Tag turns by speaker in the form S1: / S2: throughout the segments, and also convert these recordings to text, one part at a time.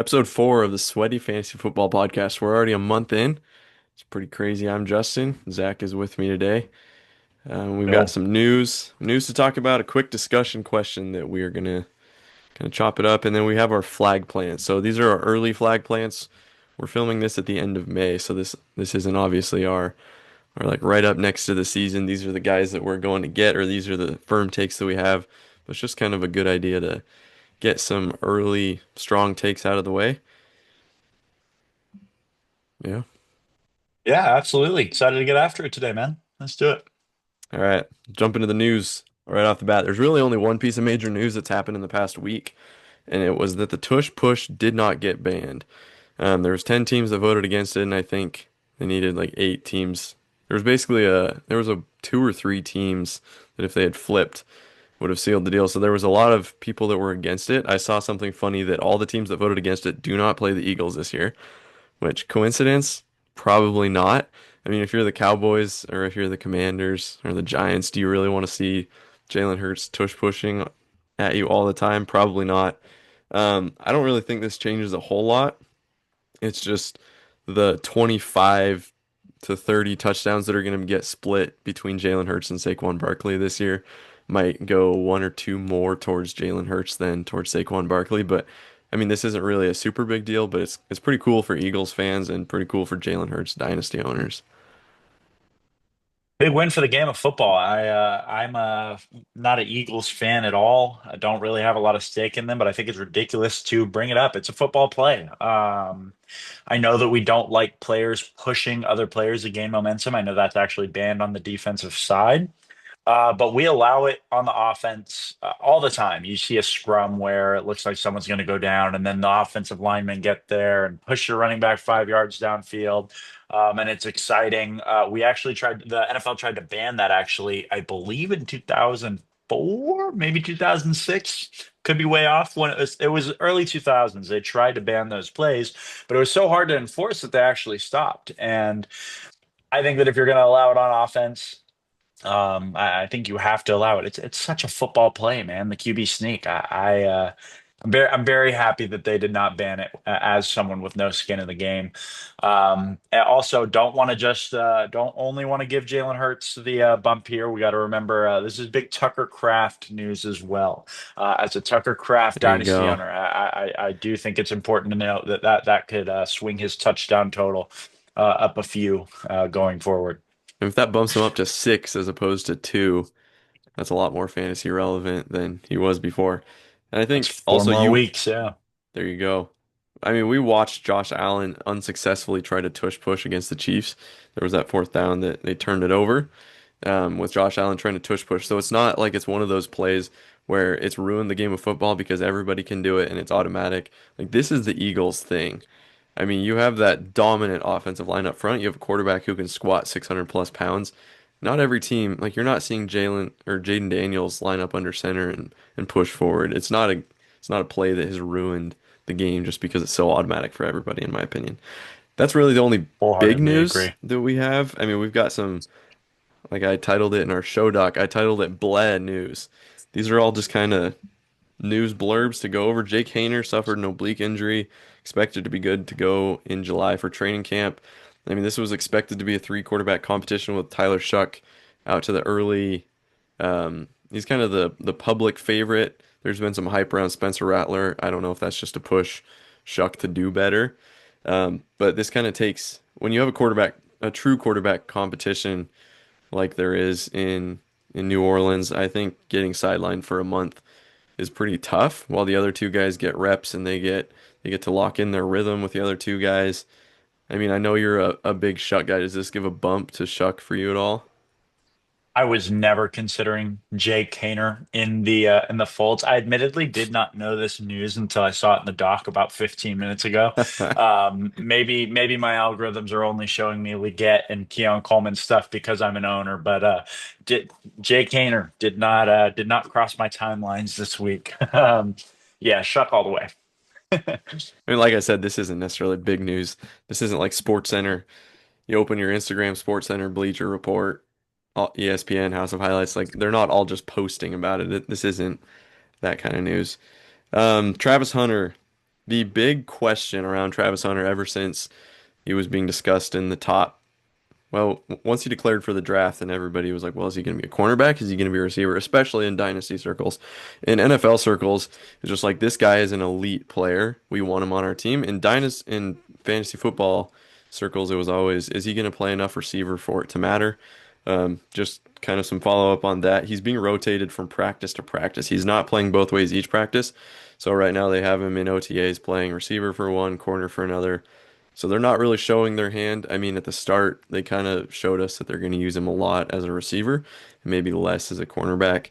S1: Episode 4 of the Sweaty Fantasy Football Podcast. We're already a month in. It's pretty crazy. I'm Justin. Zach is with me today. We've got
S2: Yo.
S1: some news to talk about. A quick discussion question that we are gonna kind of chop it up, and then we have our flag plants. So these are our early flag plants. We're filming this at the end of May, so this isn't obviously our like right up next to the season. These are the guys that we're going to get, or these are the firm takes that we have. But it's just kind of a good idea to get some early strong takes out of the way. Yeah.
S2: Yeah, absolutely. Excited to get after it today, man. Let's do it.
S1: All right, jump into the news right off the bat. There's really only one piece of major news that's happened in the past week, and it was that the tush push did not get banned. There was 10 teams that voted against it, and I think they needed like 8 teams. There was a 2 or 3 teams that if they had flipped would have sealed the deal. So there was a lot of people that were against it. I saw something funny that all the teams that voted against it do not play the Eagles this year. Which coincidence? Probably not. I mean, if you're the Cowboys or if you're the Commanders or the Giants, do you really want to see Jalen Hurts tush pushing at you all the time? Probably not. I don't really think this changes a whole lot. It's just the 25 to 30 touchdowns that are going to get split between Jalen Hurts and Saquon Barkley this year might go 1 or 2 more towards Jalen Hurts than towards Saquon Barkley. But I mean, this isn't really a super big deal, but it's pretty cool for Eagles fans and pretty cool for Jalen Hurts dynasty owners.
S2: Big win for the game of football. I'm not an Eagles fan at all. I don't really have a lot of stake in them, but I think it's ridiculous to bring it up. It's a football play. I know that we don't like players pushing other players to gain momentum. I know that's actually banned on the defensive side. But we allow it on the offense all the time. You see a scrum where it looks like someone's going to go down, and then the offensive linemen get there and push your running back 5 yards downfield. And it's exciting. We actually the NFL tried to ban that actually, I believe in 2004, maybe 2006. Could be way off when it was early 2000s. They tried to ban those plays, but it was so hard to enforce that they actually stopped. And I think that if you're going to allow it on offense, I think you have to allow it. It's such a football play, man. The QB sneak. I'm very happy that they did not ban it as someone with no skin in the game. I also don't want to just don't only want to give Jalen Hurts the bump here. We got to remember this is big Tucker Craft news as well. As a Tucker Craft
S1: There you
S2: dynasty
S1: go.
S2: owner, I do think it's important to note that could swing his touchdown total up a few going forward.
S1: And if that bumps him up to 6 as opposed to 2, that's a lot more fantasy relevant than he was before. And I
S2: That's
S1: think
S2: four
S1: also
S2: more weeks. Yeah.
S1: there you go. I mean, we watched Josh Allen unsuccessfully try to tush push against the Chiefs. There was that fourth down that they turned it over with Josh Allen trying to tush push. So it's not like it's one of those plays where it's ruined the game of football because everybody can do it and it's automatic. Like this is the Eagles thing. I mean, you have that dominant offensive line up front. You have a quarterback who can squat 600 plus pounds. Not every team, like you're not seeing Jalen or Jaden Daniels line up under center and push forward. It's not a play that has ruined the game just because it's so automatic for everybody, in my opinion. That's really the only big
S2: Wholeheartedly
S1: news
S2: agree.
S1: that we have. I mean, we've got some, like I titled it in our show doc, I titled it Blad News. These are all just kind of news blurbs to go over. Jake Haener suffered an oblique injury, expected to be good to go in July for training camp. I mean, this was expected to be a 3 quarterback competition with Tyler Shuck out to the early. He's kind of the public favorite. There's been some hype around Spencer Rattler. I don't know if that's just to push Shuck to do better. But this kind of takes when you have a true quarterback competition like there is in New Orleans. I think getting sidelined for a month is pretty tough while the other 2 guys get reps and they get to lock in their rhythm with the other 2 guys. I mean, I know you're a big Shuck guy. Does this give a bump to Shuck for you at all?
S2: I was never considering Jake Haener in the folds. I admittedly did not know this news until I saw it in the doc about 15 minutes ago. Maybe my algorithms are only showing me Leggett and Keon Coleman stuff because I'm an owner, but Jake Haener did not cross my timelines this week. Yeah, Shuck all the way.
S1: I mean, like I said, this isn't necessarily big news. This isn't like Sports Center. You open your Instagram, Sports Center, Bleacher Report, ESPN, House of Highlights. Like they're not all just posting about it. This isn't that kind of news. Travis Hunter the big question around Travis Hunter ever since he was being discussed in the top. Well, once he declared for the draft, and everybody was like, well, is he going to be a cornerback? Is he going to be a receiver? Especially in dynasty circles. In NFL circles, it's just like this guy is an elite player. We want him on our team. In fantasy football circles, it was always, is he going to play enough receiver for it to matter? Just kind of some follow up on that. He's being rotated from practice to practice. He's not playing both ways each practice. So right now they have him in OTAs playing receiver for one, corner for another. So they're not really showing their hand. I mean, at the start, they kind of showed us that they're going to use him a lot as a receiver and maybe less as a cornerback.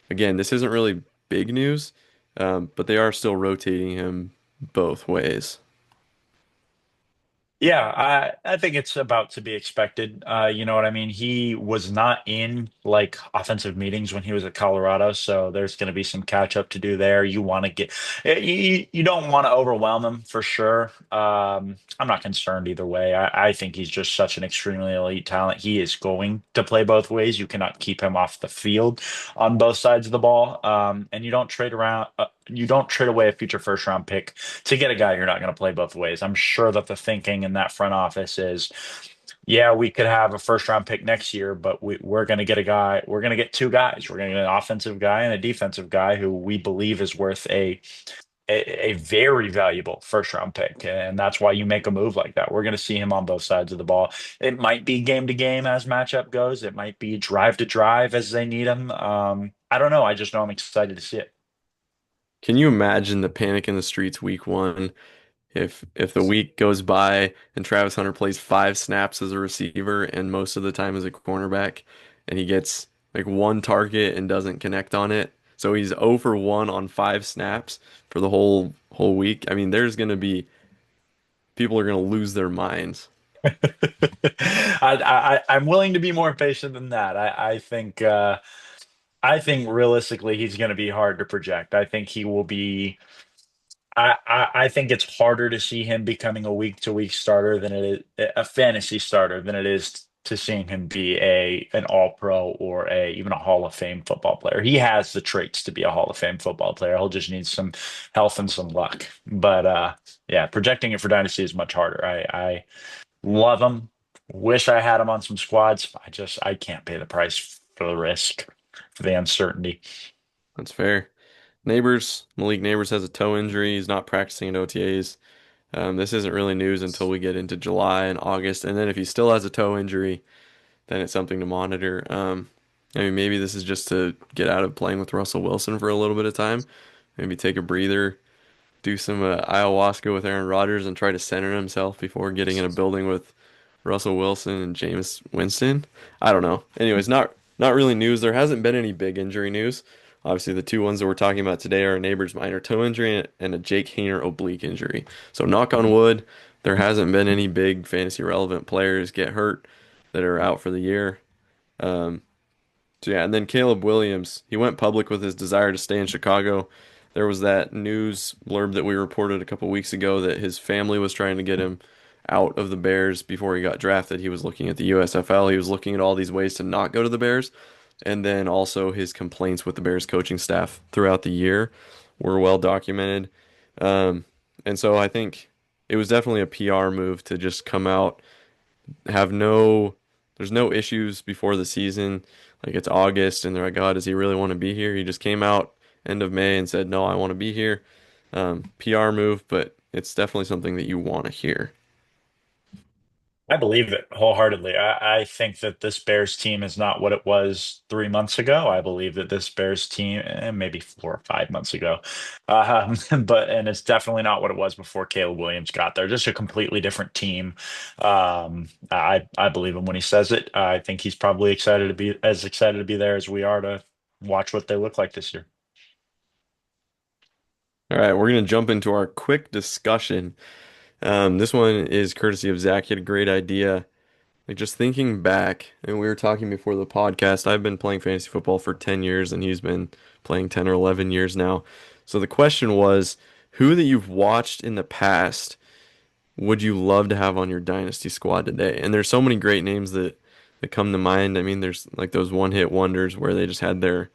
S1: Again, this isn't really big news, but they are still rotating him both ways.
S2: Yeah, I think it's about to be expected. You know what I mean? He was not in like offensive meetings when he was at Colorado, so there's going to be some catch up to do there. You want to get you don't want to overwhelm him for sure. I'm not concerned either way. I think he's just such an extremely elite talent. He is going to play both ways. You cannot keep him off the field on both sides of the ball. And you don't trade around. You don't trade away a future first round pick to get a guy you're not going to play both ways. I'm sure that the thinking in that front office is, yeah, we could have a first round pick next year, but we're going to get a guy. We're going to get two guys. We're going to get an offensive guy and a defensive guy who we believe is worth a very valuable first round pick. And that's why you make a move like that. We're going to see him on both sides of the ball. It might be game to game as matchup goes. It might be drive to drive as they need him. I don't know. I just know I'm excited to see it.
S1: Can you imagine the panic in the streets week one if the week goes by and Travis Hunter plays 5 snaps as a receiver and most of the time as a cornerback and he gets like one target and doesn't connect on it. So he's 0 for 1 on 5 snaps for the whole week. I mean, there's going to be people are going to lose their minds.
S2: I'm willing to be more patient than that. I think realistically he's going to be hard to project. I think he will be. I think it's harder to see him becoming a week to week starter than it is a fantasy starter than it is to seeing him be a an all pro or a even a Hall of Fame football player. He has the traits to be a Hall of Fame football player. He'll just need some health and some luck. But yeah, projecting it for dynasty is much harder. I love him. Wish I had him on some squads. I can't pay the price for the risk, for the uncertainty.
S1: That's fair. Malik Neighbors has a toe injury. He's not practicing at OTAs. This isn't really news until we get into July and August. And then if he still has a toe injury, then it's something to monitor. I mean, maybe this is just to get out of playing with Russell Wilson for a little bit of time. Maybe take a breather, do some ayahuasca with Aaron Rodgers, and try to center himself before getting in a building with Russell Wilson and Jameis Winston. I don't know. Anyways, not really news. There hasn't been any big injury news. Obviously, the two ones that we're talking about today are a neighbor's minor toe injury and a Jake Haener oblique injury. So knock on wood, there hasn't been any big fantasy relevant players get hurt that are out for the year. Um, so yeah, and then Caleb Williams, he went public with his desire to stay in Chicago. There was that news blurb that we reported a couple weeks ago that his family was trying to get him out of the Bears before he got drafted. He was looking at the USFL. He was looking at all these ways to not go to the Bears. And then also his complaints with the Bears coaching staff throughout the year were well documented. Um, and so I think it was definitely a PR move to just come out, have no, there's no issues before the season. Like it's August and they're like, God, does he really want to be here? He just came out end of May and said, no, I want to be here. PR move, but it's definitely something that you want to hear.
S2: I believe it wholeheartedly. I think that this Bears team is not what it was 3 months ago. I believe that this Bears team, maybe 4 or 5 months ago, but and it's definitely not what it was before Caleb Williams got there. Just a completely different team. I believe him when he says it. I think he's probably excited to be there as we are to watch what they look like this year.
S1: All right, we're going to jump into our quick discussion. This one is courtesy of Zach. He had a great idea. Like just thinking back, and we were talking before the podcast, I've been playing fantasy football for 10 years and he's been playing 10 or 11 years now. So the question was, who that you've watched in the past would you love to have on your dynasty squad today? And there's so many great names that come to mind. I mean, there's like those one-hit wonders where they just had their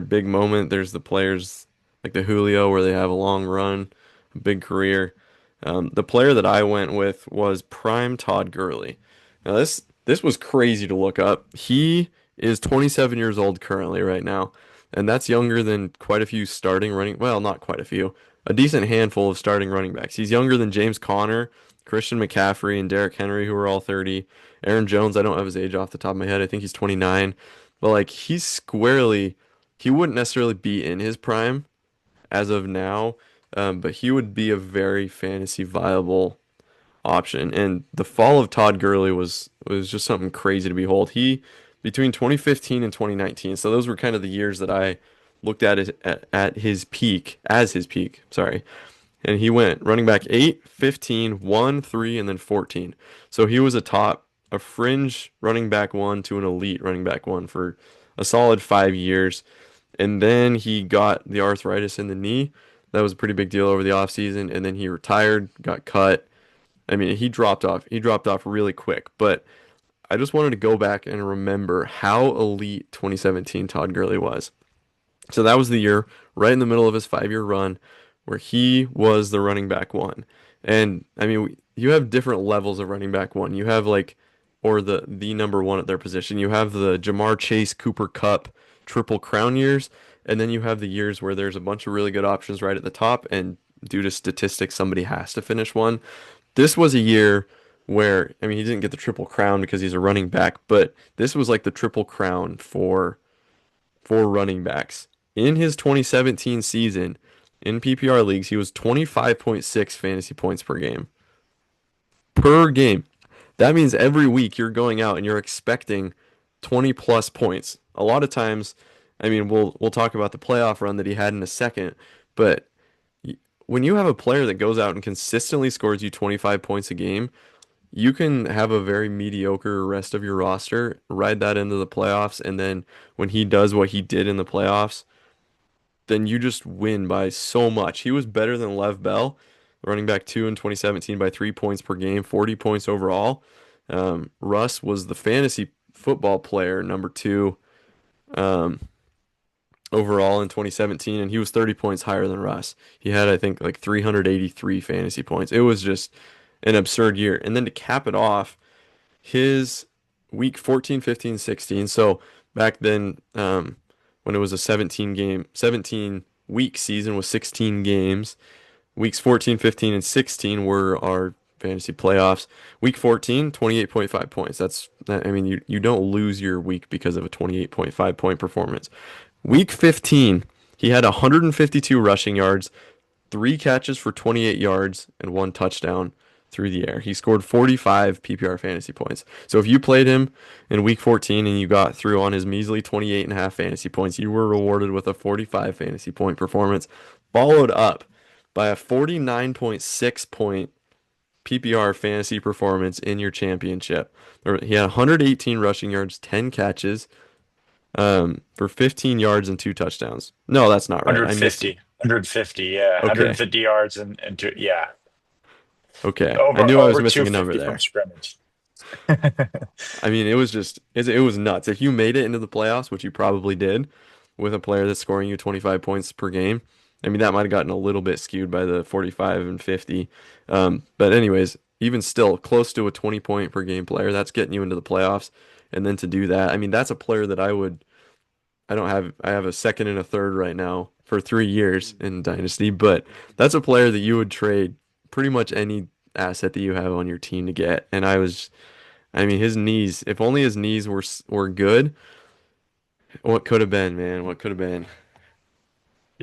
S1: big moment. There's the players like the Julio where they have a long run, big career. The player that I went with was prime Todd Gurley. Now this was crazy to look up. He is 27 years old currently right now, and that's younger than quite a few starting running. Well, not quite a few, a decent handful of starting running backs. He's younger than James Conner, Christian McCaffrey, and Derrick Henry, who are all 30. Aaron Jones, I don't have his age off the top of my head. I think he's 29, but like he's squarely, he wouldn't necessarily be in his prime as of now, but he would be a very fantasy viable option. And the fall of Todd Gurley was just something crazy to behold. He between 2015 and 2019, so those were kind of the years that I looked at his peak as his peak. Sorry. And he went running back 8, 15, 1, 3, and then 14. So he was a fringe running back one to an elite running back one for a solid 5 years. And then he got the arthritis in the knee. That was a pretty big deal over the offseason. And then he retired, got cut. I mean, he dropped off. He dropped off really quick. But I just wanted to go back and remember how elite 2017 Todd Gurley was. So that was the year right in the middle of his 5 year run where he was the running back one. And I mean, you have different levels of running back one. You have like, or the number one at their position. You have the Jamar Chase, Cooper Kupp, Triple Crown years, and then you have the years where there's a bunch of really good options right at the top, and due to statistics, somebody has to finish one. This was a year where, I mean, he didn't get the Triple Crown because he's a running back, but this was like the Triple Crown for running backs. In his 2017 season, in PPR leagues, he was 25.6 fantasy points per game. Per game. That means every week you're going out and you're expecting 20 plus points. A lot of times, I mean, we'll talk about the playoff run that he had in a second, but when you have a player that goes out and consistently scores you 25 points a game, you can have a very mediocre rest of your roster, ride that into the playoffs, and then when he does what he did in the playoffs, then you just win by so much. He was better than Lev Bell, running back two in 2017 by 3 points per game, 40 points overall. Russ was the fantasy football player number two um, overall in 2017, and he was 30 points higher than Russ. He had, I think, like 383 fantasy points. It was just an absurd year. And then to cap it off, his week 14, 15, 16. So back then, when it was a 17 week season with 16 games, weeks 14, 15, and 16 were our fantasy playoffs. Week 14, 28.5 points. I mean, you don't lose your week because of a 28.5 point performance. Week 15, he had 152 rushing yards, three catches for 28 yards, and one touchdown through the air. He scored 45 PPR fantasy points. So if you played him in week 14 and you got through on his measly 28 and a half fantasy points, you were rewarded with a 45 fantasy point performance, followed up by a 49.6 point PPR fantasy performance in your championship. He had 118 rushing yards, 10 catches, for 15 yards and two touchdowns. No, that's not right. I missed it.
S2: 150, yeah,
S1: Okay.
S2: 150 yards and two, yeah,
S1: Okay. I
S2: over
S1: knew I was
S2: over
S1: missing a number
S2: 250 from
S1: there.
S2: scrimmage.
S1: I mean, it was nuts. If you made it into the playoffs, which you probably did, with a player that's scoring you 25 points per game, I mean, that might have gotten a little bit skewed by the 45 and 50. But anyways, even still, close to a 20 point per game player, that's getting you into the playoffs. And then to do that, I mean, that's a player that I have a second and a third right now for 3 years in Dynasty, but that's a player that you would trade pretty much any asset that you have on your team to get. And I mean, his knees, if only his knees were good, what could have been, man? What could have been?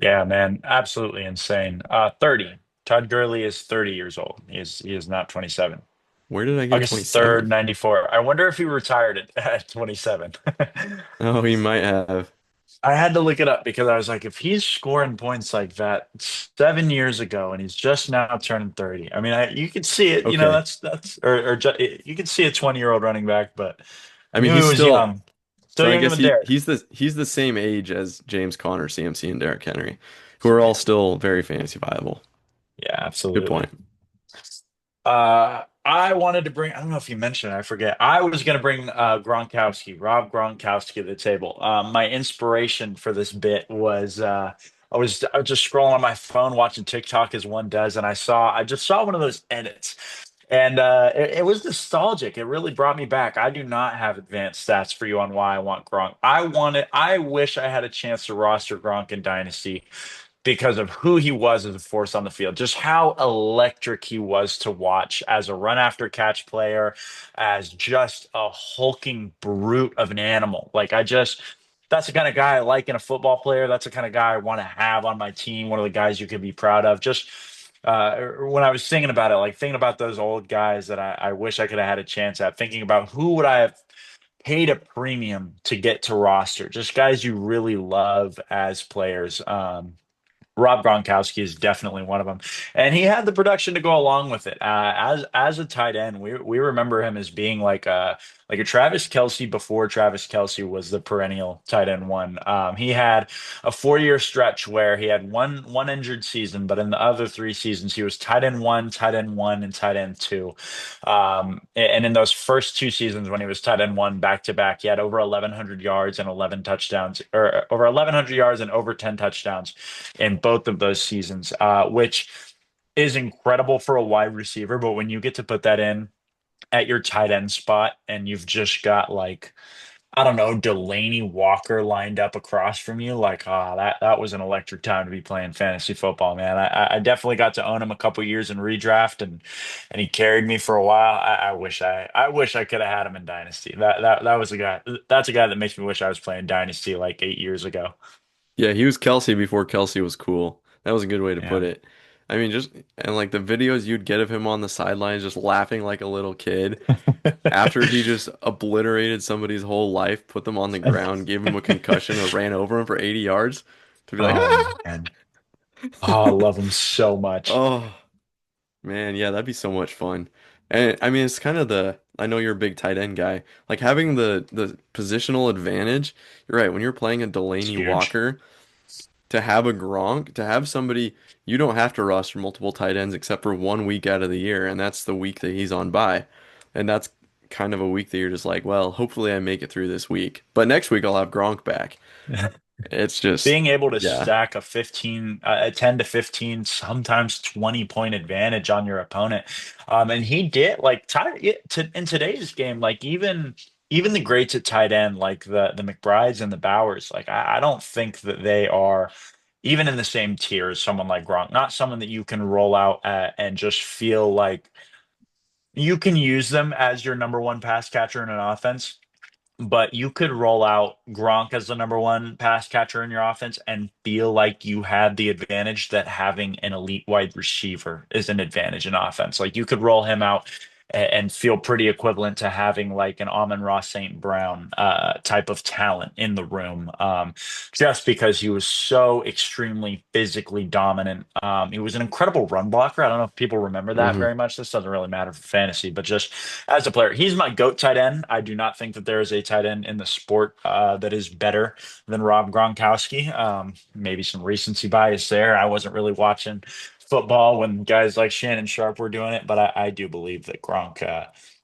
S2: Yeah, man, absolutely insane. 30. Todd Gurley is 30 years old. He is not 27.
S1: Where did I get
S2: August 3rd,
S1: 27?
S2: 94. I wonder if he retired at 27.
S1: Oh, he might have.
S2: I had to look it up because I was like, if he's scoring points like that 7 years ago and he's just now turning 30, I mean, you could see it,
S1: Okay.
S2: you could see a 20-year-old running back, but
S1: I
S2: I
S1: mean,
S2: knew he
S1: he's
S2: was
S1: still,
S2: young, still
S1: so I
S2: younger
S1: guess
S2: than Derek.
S1: he's the same age as James Conner, CMC, and Derrick Henry, who are all
S2: Yeah,
S1: still very fantasy viable.
S2: yeah,
S1: Good
S2: absolutely.
S1: point.
S2: I wanted to bring, I don't know if you mentioned it, I forget. I was going to bring Rob Gronkowski to the table. My inspiration for this bit was I was just scrolling on my phone watching TikTok as one does, and I just saw one of those edits. And it was nostalgic. It really brought me back. I do not have advanced stats for you on why I want Gronk. I wish I had a chance to roster Gronk in Dynasty because of who he was as a force on the field, just how electric he was to watch as a run after catch player, as just a hulking brute of an animal. That's the kind of guy I like in a football player. That's the kind of guy I want to have on my team. One of the guys you can be proud of. Just when I was thinking about it, like thinking about those old guys that I wish I could have had a chance at, thinking about who would I have paid a premium to get to roster, just guys you really love as players. Rob Gronkowski is definitely one of them, and he had the production to go along with it. As a tight end, we remember him as being like a Travis Kelce before Travis Kelce was the perennial tight end one. He had a 4 year stretch where he had one injured season, but in the other 3 seasons he was tight end one, and tight end two. And in those first 2 seasons when he was tight end one back to back, he had over 1,100 yards and 11 touchdowns, or over 1,100 yards and over 10 touchdowns in both of those seasons, which is incredible for a wide receiver. But when you get to put that in at your tight end spot and you've just got like, I don't know, Delaney Walker lined up across from you, like, that was an electric time to be playing fantasy football, man. I definitely got to own him a couple years in redraft, and he carried me for a while. I wish I could have had him in Dynasty. That was a guy. That's a guy that makes me wish I was playing Dynasty like 8 years ago.
S1: Yeah, he was Kelsey before Kelsey was cool. That was a good way to put
S2: Yeah.
S1: it. I mean, just and like the videos you'd get of him on the sidelines just laughing like a little kid after he just obliterated somebody's whole life, put them on the ground, gave him a concussion, or ran over him for 80 yards to be like,
S2: Oh
S1: ah!
S2: man. Oh, I love him so much.
S1: Oh, man, yeah, that'd be so much fun. And I mean, it's kind of I know you're a big tight end guy. Like having the positional advantage. You're right. When you're playing a
S2: It's
S1: Delaney
S2: huge.
S1: Walker, to have a Gronk, to have somebody you don't have to roster multiple tight ends except for 1 week out of the year, and that's the week that he's on bye. And that's kind of a week that you're just like, well, hopefully I make it through this week. But next week I'll have Gronk back. It's just,
S2: Being able to
S1: yeah.
S2: stack a 10 to 15, sometimes 20 point advantage on your opponent. And he did like in today's game, like even the greats at tight end, like the McBrides and the Bowers, like I don't think that they are even in the same tier as someone like Gronk, not someone that you can roll out and just feel like you can use them as your number one pass catcher in an offense, but you could roll out Gronk as the number one pass catcher in your offense and feel like you had the advantage that having an elite wide receiver is an advantage in offense. Like you could roll him out and feel pretty equivalent to having like an Amon-Ra St. Brown type of talent in the room, just because he was so extremely physically dominant. He was an incredible run blocker. I don't know if people remember that
S1: Hmm.
S2: very much. This doesn't really matter for fantasy, but just as a player, he's my GOAT tight end. I do not think that there is a tight end in the sport that is better than Rob Gronkowski. Maybe some recency bias there. I wasn't really watching football when guys like Shannon Sharp were doing it, but I do believe that Gronk,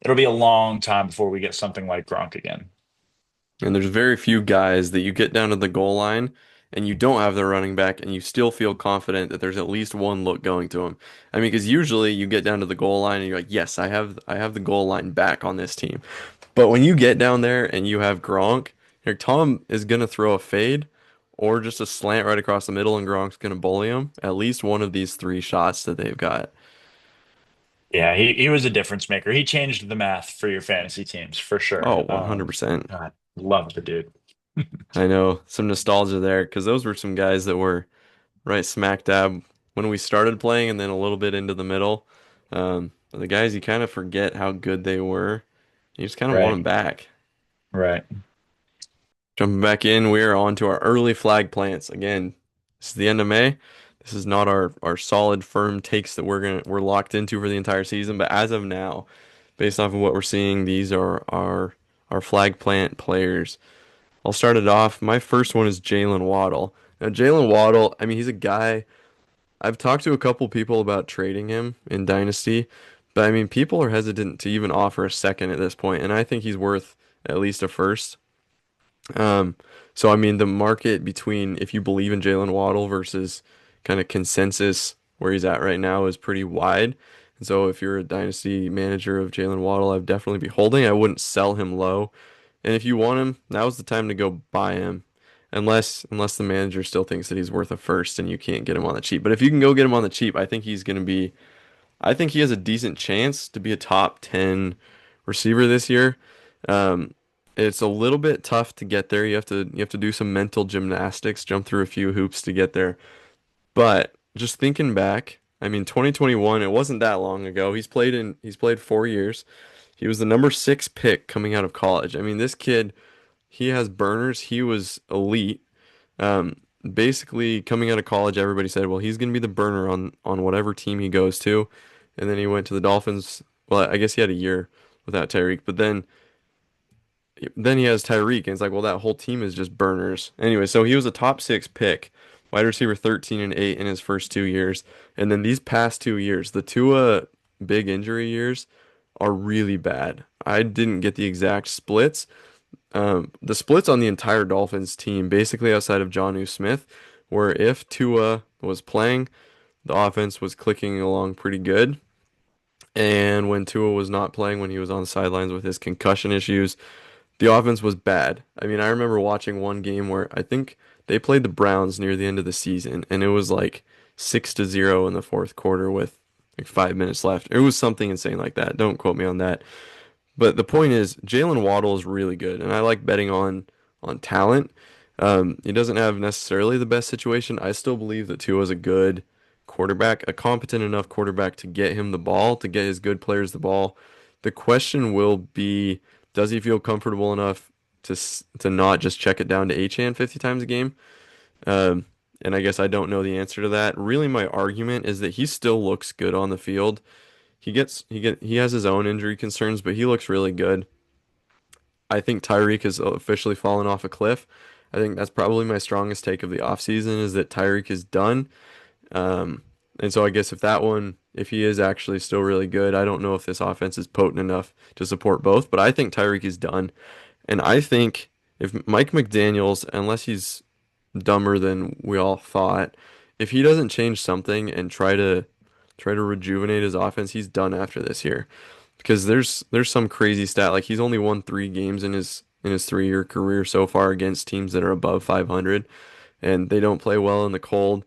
S2: it'll be a long time before we get something like Gronk again.
S1: And there's very few guys that you get down to the goal line and you don't have their running back and you still feel confident that there's at least one look going to him. I mean, because usually you get down to the goal line and you're like, yes, I have the goal line back on this team. But when you get down there and you have Gronk, here Tom is gonna throw a fade or just a slant right across the middle and Gronk's gonna bully him. At least one of these three shots that they've got.
S2: Yeah, he was a difference maker. He changed the math for your fantasy teams for sure.
S1: Oh, 100%.
S2: God, love the dude.
S1: I know some nostalgia there because those were some guys that were right smack dab when we started playing and then a little bit into the middle. The guys you kind of forget how good they were. You just kind of want
S2: Right,
S1: them back.
S2: right.
S1: Jumping back in, we are on to our early flag plants. Again, this is the end of May. This is not our solid firm takes that we're locked into for the entire season, but as of now, based off of what we're seeing, these are our flag plant players. I'll start it off. My first one is Jalen Waddle. Now, Jalen Waddle, I mean, he's a guy. I've talked to a couple people about trading him in Dynasty, but I mean, people are hesitant to even offer a second at this point, and I think he's worth at least a first. Um, so I mean, the market between if you believe in Jalen Waddle versus kind of consensus where he's at right now is pretty wide. And so if you're a dynasty manager of Jalen Waddle, I'd definitely be holding. I wouldn't sell him low. And if you want him, now's the time to go buy him. Unless the manager still thinks that he's worth a first and you can't get him on the cheap. But if you can go get him on the cheap, I think he has a decent chance to be a top 10 receiver this year. Um, it's a little bit tough to get there. You have to do some mental gymnastics, jump through a few hoops to get there. But just thinking back, I mean 2021, it wasn't that long ago. He's played 4 years. He was the number 6 pick coming out of college. I mean, this kid, he has burners. He was elite. Um, Basically coming out of college, everybody said, well, he's going to be the burner on whatever team he goes to. And then he went to the Dolphins. Well, I guess he had a year without Tyreek, but then he has Tyreek, and it's like, well, that whole team is just burners. Anyway, so he was a top 6 pick, wide receiver 13 and 8 in his first 2 years. And then these past 2 years, the Tua big injury years are really bad. I didn't get the exact splits, the splits on the entire Dolphins team, basically outside of Jonnu Smith, where if Tua was playing, the offense was clicking along pretty good. And when Tua was not playing, when he was on the sidelines with his concussion issues, the offense was bad. I mean, I remember watching one game where I think they played the Browns near the end of the season, and it was like 6-0 in the fourth quarter with like 5 minutes left. It was something insane like that. Don't quote me on that. But the point is, Jalen Waddle is really good, and I like betting on talent. He doesn't have necessarily the best situation. I still believe that Tua is a good quarterback, a competent enough quarterback to get him the ball, to get his good players the ball. The question will be, does he feel comfortable enough to not just check it down to Achane 50 times a game? Um, and I guess I don't know the answer to that. Really, my argument is that he still looks good on the field. He has his own injury concerns, but he looks really good. I think Tyreek has officially fallen off a cliff. I think that's probably my strongest take of the offseason is that Tyreek is done. Um, and so I guess if he is actually still really good, I don't know if this offense is potent enough to support both, but I think Tyreek is done. And I think if Mike McDaniels, unless he's dumber than we all thought, if he doesn't change something and try to rejuvenate his offense, he's done after this year. Because there's some crazy stat like he's only won 3 games in his 3 year career so far against teams that are above 500 and they don't play well in the cold.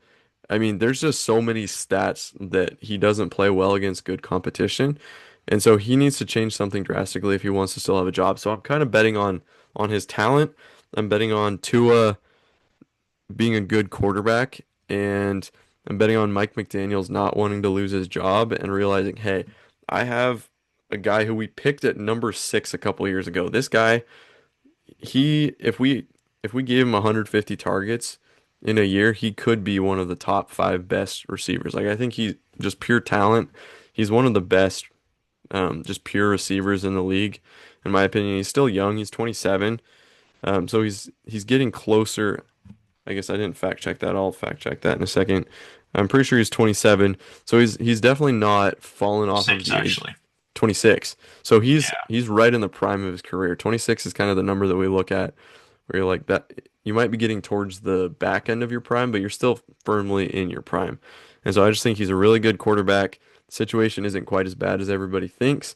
S1: I mean, there's just so many stats that he doesn't play well against good competition. And so he needs to change something drastically if he wants to still have a job. So I'm kind of betting on his talent. I'm betting on Tua being a good quarterback, and I'm betting on Mike McDaniels not wanting to lose his job and realizing, hey, I have a guy who we picked at number 6 a couple years ago. This guy, he if we gave him 150 targets in a year, he could be one of the top 5 best receivers. Like I think he's just pure talent. He's one of the best just pure receivers in the league, in my opinion. He's still young. He's 27. So he's getting closer. I guess I didn't fact check that. I'll fact check that in a second. I'm pretty sure he's 27. So he's definitely not fallen off of
S2: Six,
S1: the age
S2: actually.
S1: 26. So he's
S2: Yeah.
S1: he's right in the prime of his career. 26 is kind of the number that we look at where you're like that you might be getting towards the back end of your prime, but you're still firmly in your prime. And so I just think he's a really good quarterback. The situation isn't quite as bad as everybody thinks.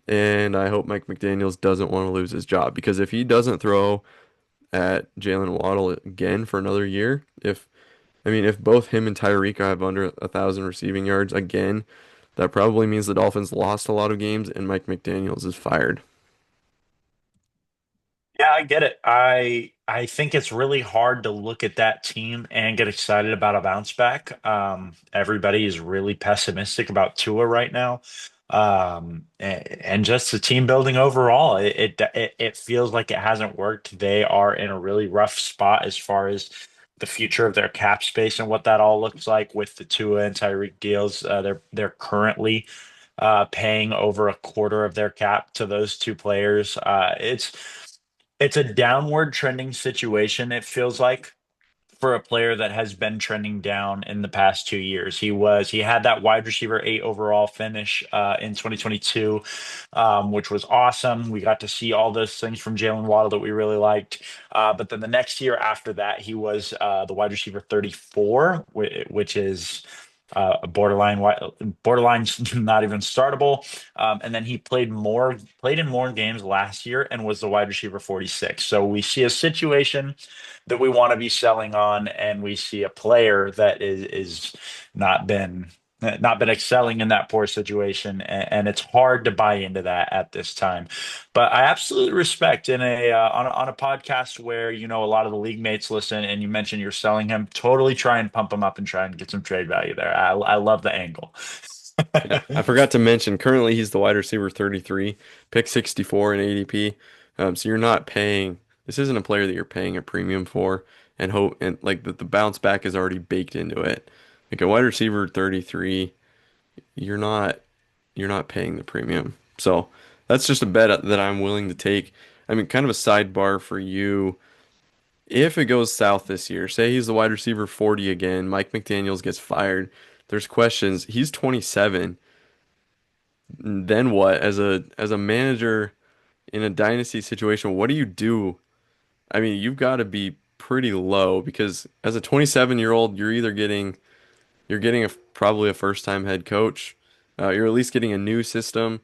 S1: And I hope Mike McDaniels doesn't want to lose his job because if he doesn't throw at Jalen Waddle again for another year. If both him and Tyreek have under 1,000 receiving yards again, that probably means the Dolphins lost a lot of games and Mike McDaniels is fired.
S2: Yeah, I get it. I think it's really hard to look at that team and get excited about a bounce back. Everybody is really pessimistic about Tua right now. And just the team building overall, it feels like it hasn't worked. They are in a really rough spot as far as the future of their cap space and what that all looks like with the Tua and Tyreek deals. They're currently paying over a quarter of their cap to those two players. It's a downward trending situation, it feels like for a player that has been trending down in the past 2 years. He had that wide receiver 8 overall finish in 2022, which was awesome. We got to see all those things from Jalen Waddle that we really liked. But then the next year after that, he was the wide receiver 34, which is borderline not even startable. And then he played in more games last year and was the wide receiver 46. So we see a situation that we want to be selling on, and we see a player that is not been not been excelling in that poor situation, and it's hard to buy into that at this time. But I absolutely respect in a on a podcast where a lot of the league mates listen, and you mentioned you're selling him. Totally try and pump him up and try and get some trade value there. I love the angle.
S1: Yeah, I forgot to mention, currently he's the wide receiver 33, pick 64 in ADP. So you're not paying, this isn't a player that you're paying a premium for and hope, and like the bounce back is already baked into it. Like a wide receiver 33, you're not you're not paying the premium. So that's just a bet that I'm willing to take. I mean, kind of a sidebar for you. If it goes south this year, say he's the wide receiver 40 again, Mike McDaniels gets fired. There's questions. He's 27. Then what? As a manager in a dynasty situation, what do you do? I mean, you've got to be pretty low because as a 27-year-old, you're getting probably a first-time head coach. You're at least getting a new system,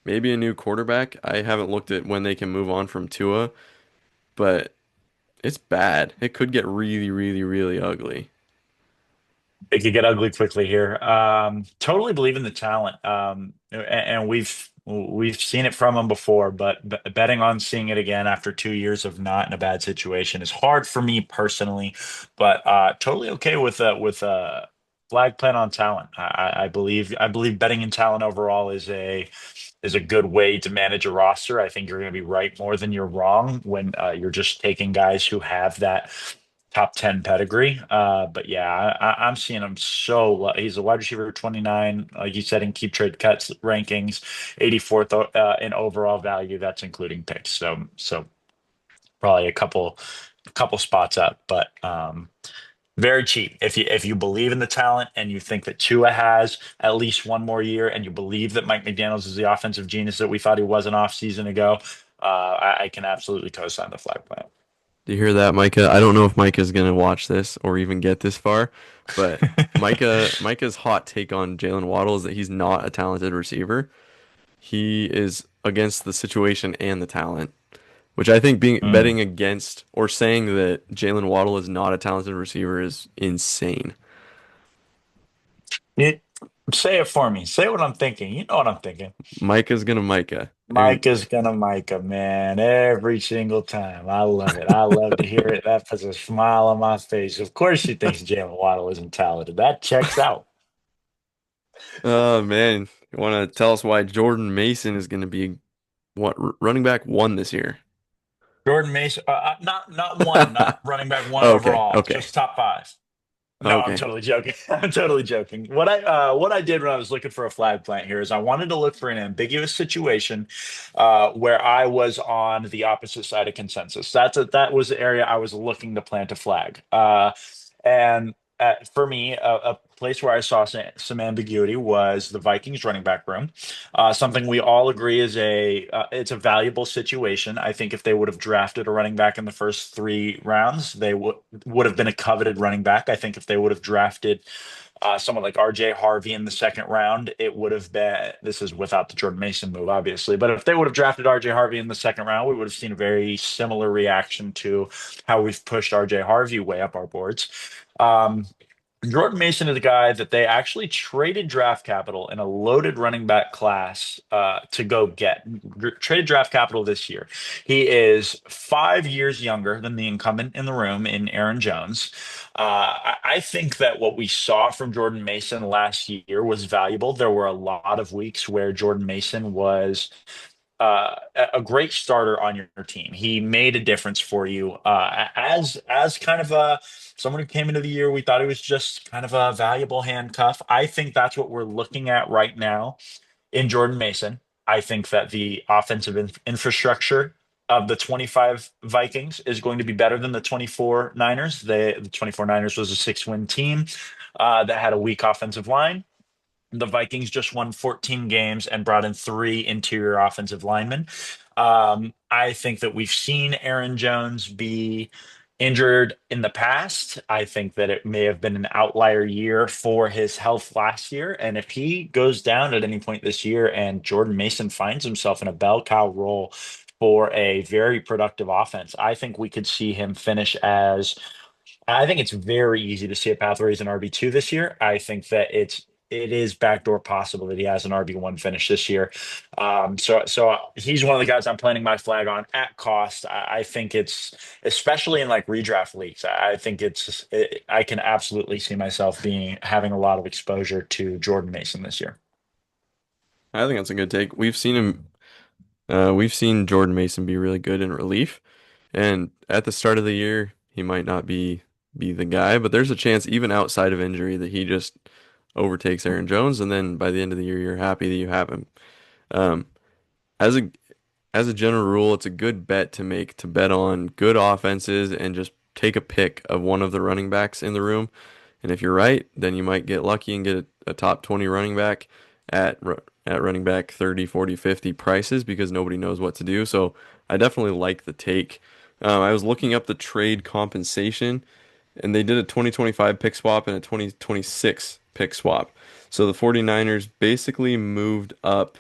S1: maybe a new quarterback. I haven't looked at when they can move on from Tua, but it's bad. It could get really, really, really ugly.
S2: It could get ugly quickly here. Totally believe in the talent, and we've seen it from him before. But betting on seeing it again after 2 years of not in a bad situation is hard for me personally. But totally okay with a flag plan on talent. I believe betting in talent overall is a good way to manage a roster. I think you're going to be right more than you're wrong when you're just taking guys who have that top 10 pedigree. But yeah, I'm seeing him so low. He's a wide receiver 29, like you said, in keep trade cuts rankings, 84th in overall value. That's including picks. So probably a couple spots up, but very cheap. If you believe in the talent and you think that Tua has at least one more year, and you believe that Mike McDaniels is the offensive genius that we thought he was an off season ago, I can absolutely co-sign the flag plan.
S1: Do you hear that, Micah? I don't know if Micah's gonna watch this or even get this far, but Micah's hot take on Jalen Waddle is that he's not a talented receiver. He is against the situation and the talent, which I think being
S2: Mm.
S1: betting against or saying that Jalen Waddle is not a talented receiver is insane.
S2: You, say it for me. Say what I'm thinking. You know what I'm thinking.
S1: Micah's gonna Micah. And
S2: Micah's gonna Micah, man, every single time. I love it. I love to hear it. That puts a smile on my face. Of course, she thinks Jalen Waddle isn't talented. That checks out.
S1: oh man, you want to tell us why Jordan Mason is gonna be what running back one this year?
S2: Jordan Mason, not one, not running back one
S1: Okay,
S2: overall,
S1: okay,
S2: just top five. No, I'm
S1: okay.
S2: totally joking. I'm totally joking. What I did when I was looking for a flag plant here is I wanted to look for an ambiguous situation where I was on the opposite side of consensus. That was the area I was looking to plant a flag. And for me, a place where I saw some ambiguity was the Vikings running back room. Something we all agree is it's a valuable situation. I think if they would have drafted a running back in the first 3 rounds, they would have been a coveted running back. I think if they would have drafted someone like RJ Harvey in the second round, it would have been, this is without the Jordan Mason move, obviously, but if they would have drafted RJ Harvey in the second round, we would have seen a very similar reaction to how we've pushed RJ Harvey way up our boards. Um, Jordan Mason is a guy that they actually traded draft capital in a loaded running back class to go get. Traded draft capital this year. He is 5 years younger than the incumbent in the room in Aaron Jones. I think that what we saw from Jordan Mason last year was valuable. There were a lot of weeks where Jordan Mason was a great starter on your team. He made a difference for you as kind of a someone who came into the year. We thought he was just kind of a valuable handcuff. I think that's what we're looking at right now in Jordan Mason. I think that the offensive infrastructure of the 25 Vikings is going to be better than the 24 Niners. The 24 Niners was a 6-win team that had a weak offensive line. The Vikings just won 14 games and brought in three interior offensive linemen. I think that we've seen Aaron Jones be injured in the past. I think that it may have been an outlier year for his health last year. And if he goes down at any point this year and Jordan Mason finds himself in a bell cow role for a very productive offense, I think we could see him finish as I think it's very easy to see a path where he's an RB2 this year. I think that it is backdoor possible that he has an RB1 finish this year. So he's one of the guys I'm planting my flag on at cost. I think it's especially in like redraft leagues. I think I can absolutely see myself being having a lot of exposure to Jordan Mason this year.
S1: I think that's a good take. We've seen Jordan Mason be really good in relief, and at the start of the year, he might not be the guy, but there's a chance even outside of injury that he just overtakes Aaron Jones, and then by the end of the year, you're happy that you have him. Um, as a as a general rule, it's a good bet to make to bet on good offenses and just take a pick of one of the running backs in the room. And if you're right, then you might get lucky and get a top 20 running back at running back 30, 40, 50 prices because nobody knows what to do. So I definitely like the take. I was looking up the trade compensation and they did a 2025 pick swap and a 2026 pick swap. So the 49ers basically moved up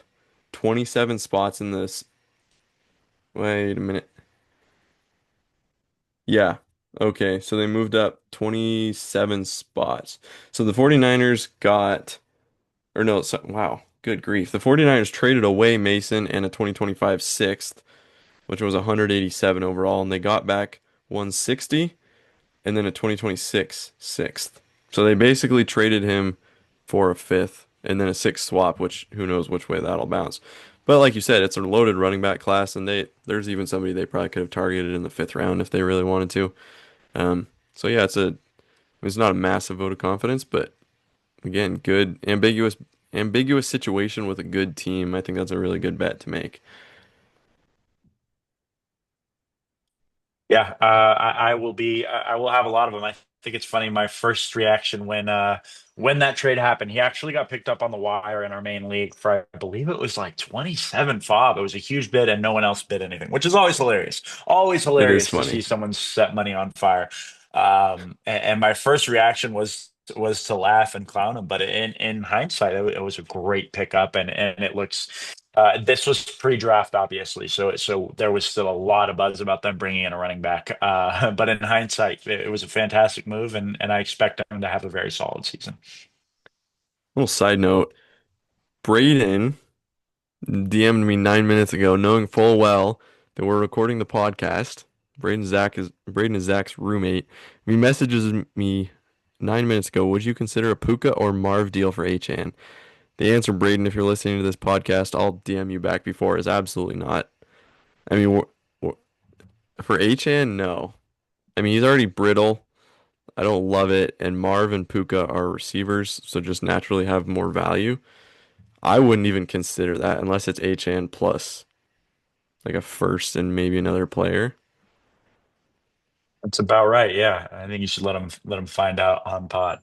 S1: 27 spots in this. Wait a minute. Yeah. Okay. So they moved up 27 spots. So the 49ers got, or no, so, wow. Good grief. The 49ers traded away Mason and a 2025 sixth, which was 187 overall, and they got back 160 and then a 2026 sixth. So they basically traded him for a fifth and then a sixth swap, which who knows which way that'll bounce. But like you said, it's a loaded running back class, and there's even somebody they probably could have targeted in the fifth round if they really wanted to. So yeah, it's not a massive vote of confidence, but again, good ambiguous situation with a good team. I think that's a really good bet to make.
S2: Yeah, I will be. I will have a lot of them. I think it's funny. My first reaction when that trade happened, he actually got picked up on the wire in our main league for I believe it was like 27 fob. It was a huge bid, and no one else bid anything, which is always hilarious. Always
S1: It is
S2: hilarious to see
S1: funny.
S2: someone set money on fire. And my first reaction was to laugh and clown him, but in hindsight, it was a great pickup, and it looks this was pre-draft, obviously, so there was still a lot of buzz about them bringing in a running back. But in hindsight, it was a fantastic move, and I expect them to have a very solid season.
S1: Little side note, Braden DM'd me 9 minutes ago, knowing full well that we're recording the podcast. Braden is Zach's roommate. He messages me 9 minutes ago, would you consider a Puka or Marv deal for Achan? The answer, Braden, if you're listening to this podcast, I'll DM you back before, is absolutely not. I mean, for Achan, no. I mean, he's already brittle. I don't love it. And Marv and Puka are receivers, so just naturally have more value. I wouldn't even consider that unless it's Achan plus like a first and maybe another player.
S2: That's about right. Yeah, I think you should let him find out on pod.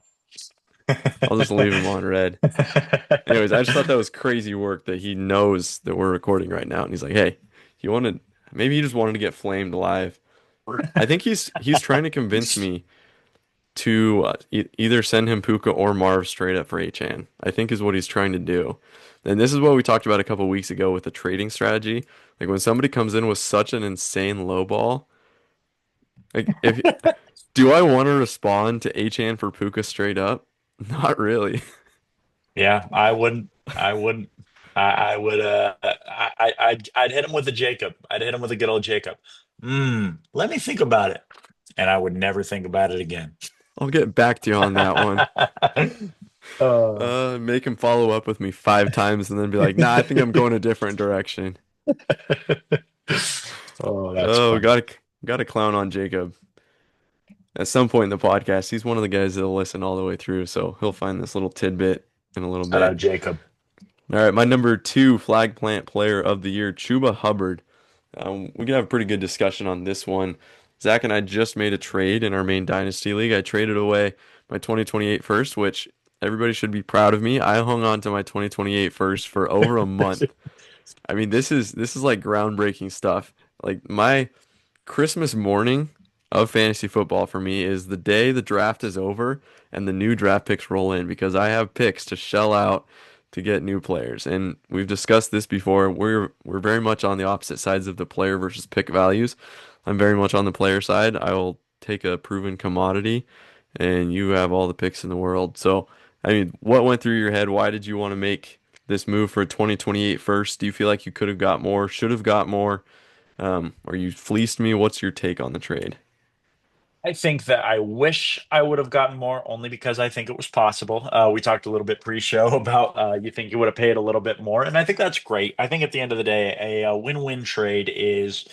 S1: I'll just leave him on red. Anyways, I just thought that was crazy work that he knows that we're recording right now, and he's like, "Hey, you wanted maybe he just wanted to get flamed live." I think he's trying to convince me to either send him Puka or Marv straight up for Achan. I think is what he's trying to do. And this is what we talked about a couple weeks ago with the trading strategy. Like when somebody comes in with such an insane low ball, like if do I want to respond to Achan for Puka straight up? Not really.
S2: Yeah, I wouldn't. I wouldn't. I would. I'd hit him with a Jacob. I'd hit him with a good old Jacob. Let me think about it, and I would never think about it again.
S1: I'll get back to you on that one.
S2: Oh.
S1: Make him follow up with me 5 times and then be like, "Nah, I think I'm going a different direction."
S2: Oh, that's
S1: Oh,
S2: funny.
S1: got to clown on Jacob. At some point in the podcast, he's one of the guys that'll listen all the way through, so he'll find this little tidbit in a little
S2: Shout out
S1: bit.
S2: Jacob.
S1: All right, my number two flag plant player of the year, Chuba Hubbard. We can have a pretty good discussion on this one. Zach and I just made a trade in our main dynasty league. I traded away my 2028 first, which everybody should be proud of me. I hung on to my 2028 first for over a month. I mean, this is like groundbreaking stuff. Like my Christmas morning of fantasy football for me is the day the draft is over and the new draft picks roll in because I have picks to shell out to get new players. And we've discussed this before. We're very much on the opposite sides of the player versus pick values. I'm very much on the player side. I will take a proven commodity and you have all the picks in the world. So, I mean, what went through your head? Why did you want to make this move for a 2028 first? Do you feel like you could have got more, should have got more? Or you fleeced me. What's your take on the trade?
S2: I think that I wish I would have gotten more only because I think it was possible. We talked a little bit pre-show about you think you would have paid a little bit more, and I think that's great. I think at the end of the day, a win-win trade is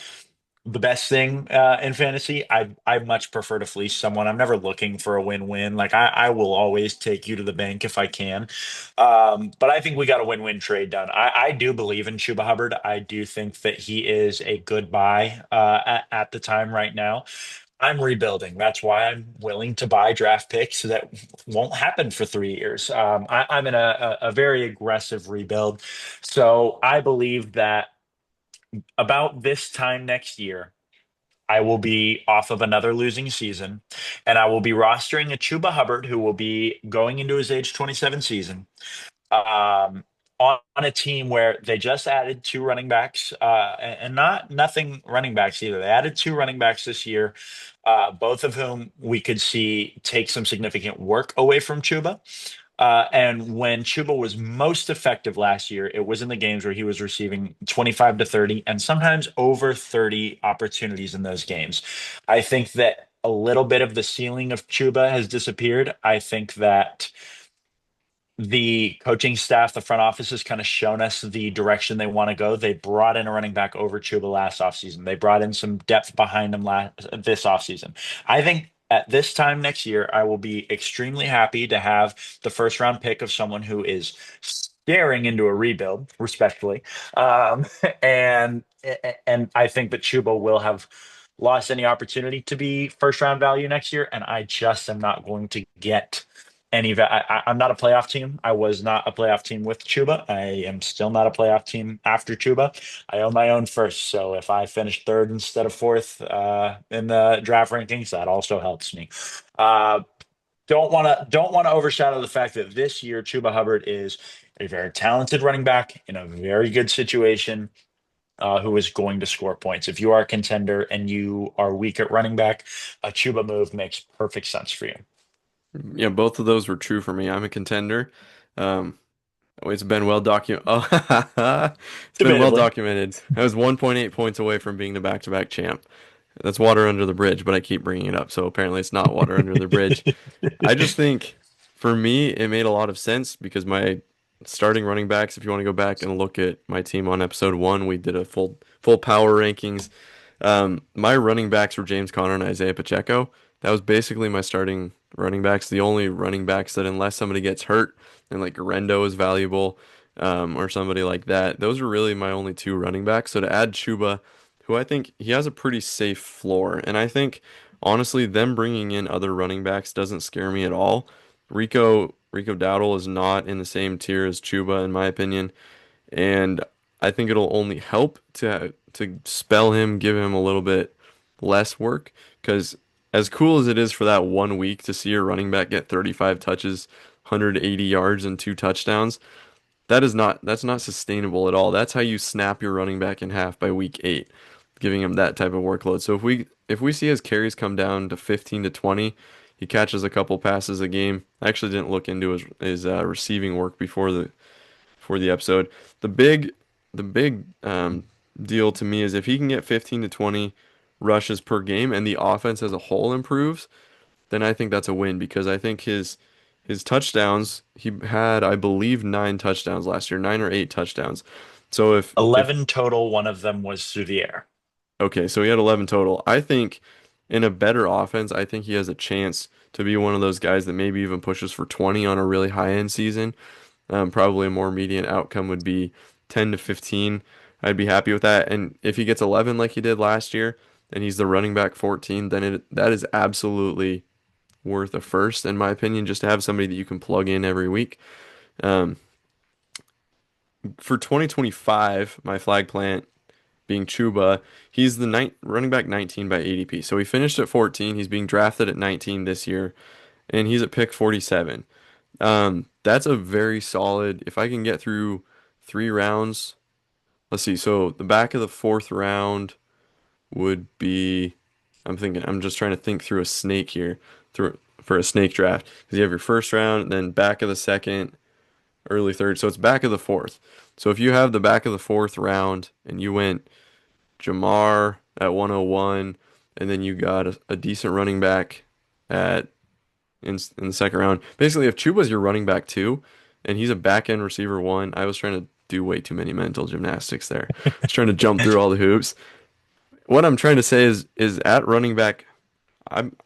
S2: the best thing in fantasy. I much prefer to fleece someone. I'm never looking for a win-win. Like I will always take you to the bank if I can. But I think we got a win-win trade done. I do believe in Chuba Hubbard. I do think that he is a good buy at the time right now. I'm rebuilding. That's why I'm willing to buy draft picks that won't happen for 3 years. I'm in a very aggressive rebuild. So I believe that about this time next year, I will be off of another losing season, and I will be rostering a Chuba Hubbard who will be going into his age 27 season on a team where they just added two running backs, and not nothing running backs either. They added two running backs this year, both of whom we could see take some significant work away from Chuba. And when Chuba was most effective last year, it was in the games where he was receiving 25 to 30 and sometimes over 30 opportunities in those games. I think that a little bit of the ceiling of Chuba has disappeared. I think that the coaching staff, the front office has kind of shown us the direction they want to go. They brought in a running back over Chuba last offseason. They brought in some depth behind him this offseason. I think at this time next year, I will be extremely happy to have the first round pick of someone who is staring into a rebuild, respectfully. Um, and and I think that Chuba will have lost any opportunity to be first round value next year. And I just am not going to get I'm not a playoff team. I was not a playoff team with Chuba. I am still not a playoff team after Chuba. I own my own first. So if I finish third instead of fourth in the draft rankings, that also helps me. Uh, don't want to overshadow the fact that this year Chuba Hubbard is a very talented running back in a very good situation. Who is going to score points? If you are a contender and you are weak at running back, a Chuba move makes perfect sense for you.
S1: Yeah, both of those were true for me. I'm a contender. Um, it's been well documented. Oh, it's been well
S2: Debatably.
S1: documented. I was 1.8 points away from being the back-to-back champ. That's water under the bridge, but I keep bringing it up, so apparently it's not water under the bridge. I just think for me, it made a lot of sense because my starting running backs, if you want to go back and look at my team on episode one, we did a full power rankings. My running backs were James Conner and Isaiah Pacheco. That was basically my starting running backs. The only running backs that, unless somebody gets hurt and like Rendo is valuable, or somebody like that, those are really my only two running backs. So to add Chuba, who I think he has a pretty safe floor, and I think honestly, them bringing in other running backs doesn't scare me at all. Rico Dowdle is not in the same tier as Chuba, in my opinion, and I think it'll only help to spell him, give him a little bit less work. Because as cool as it is for that 1 week to see your running back get 35 touches, 180 yards, and two touchdowns, that's not sustainable at all. That's how you snap your running back in half by week 8, giving him that type of workload. So if we see his carries come down to 15 to 20, he catches a couple passes a game. I actually didn't look into his receiving work before the episode. The big the big deal to me is if he can get 15 to 20 rushes per game and the offense as a whole improves, then I think that's a win because I think his touchdowns, he had, I believe, 9 touchdowns last year, 9 or 8 touchdowns. So if
S2: 11 total, one of them was through the air.
S1: okay, so he had 11 total. I think in a better offense, I think he has a chance to be one of those guys that maybe even pushes for 20 on a really high end season. Probably a more median outcome would be 10 to 15. I'd be happy with that. And if he gets 11 like he did last year, and he's the running back 14, then that is absolutely worth a first, in my opinion, just to have somebody that you can plug in every week. Um, for 2025, my flag plant being Chuba, he's the running back 19 by ADP. So he finished at 14. He's being drafted at 19 this year, and he's at pick 47. That's a very solid. If I can get through 3 rounds, let's see. So the back of the fourth round would be. I'm just trying to think through a snake here, through for a snake draft, because you have your first round, then back of the second, early third. So it's back of the fourth. So if you have the back of the fourth round and you went Jamar at 101, and then you got a decent running back at in the second round. Basically, if Chuba's your running back two, and he's a back end receiver one, I was trying to do way too many mental gymnastics there. I was trying to jump through all the hoops. What I'm trying to say is at running back, I'm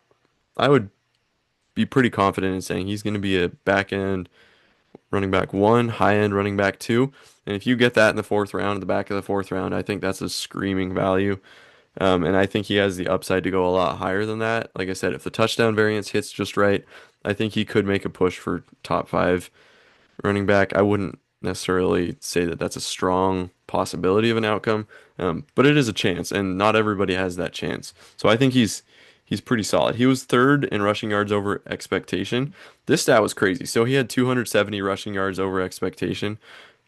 S1: I would be pretty confident in saying he's going to be a back end running back one, high end running back two. And if you get that in the fourth round, in the back of the fourth round, I think that's a screaming value. And I think he has the upside to go a lot higher than that. Like I said, if the touchdown variance hits just right, I think he could make a push for top five running back. I wouldn't necessarily say that that's a strong possibility of an outcome, but it is a chance, and not everybody has that chance. So I think he's pretty solid. He was third in rushing yards over expectation. This stat was crazy. So he had 270 rushing yards over expectation.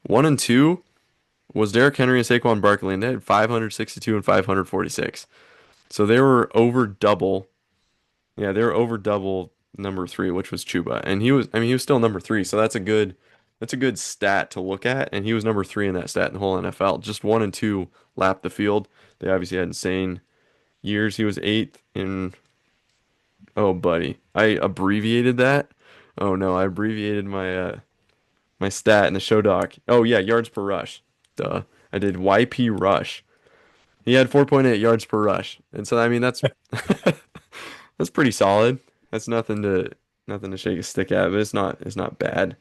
S1: One and two was Derrick Henry and Saquon Barkley, and they had 562 and 546. So they were over double. Yeah, they were over double number three, which was Chuba, and he was still number three. So that's a good stat to look at, and he was number three in that stat in the whole NFL. Just one and two lapped the field. They obviously had insane years. He was eighth in. Oh, buddy, I abbreviated that. Oh no, I abbreviated my stat in the show doc. Oh yeah, yards per rush. Duh. I did YP rush. He had 4.8 yards per rush. And so I mean that's that's pretty solid. That's nothing to shake a stick at, but it's not bad.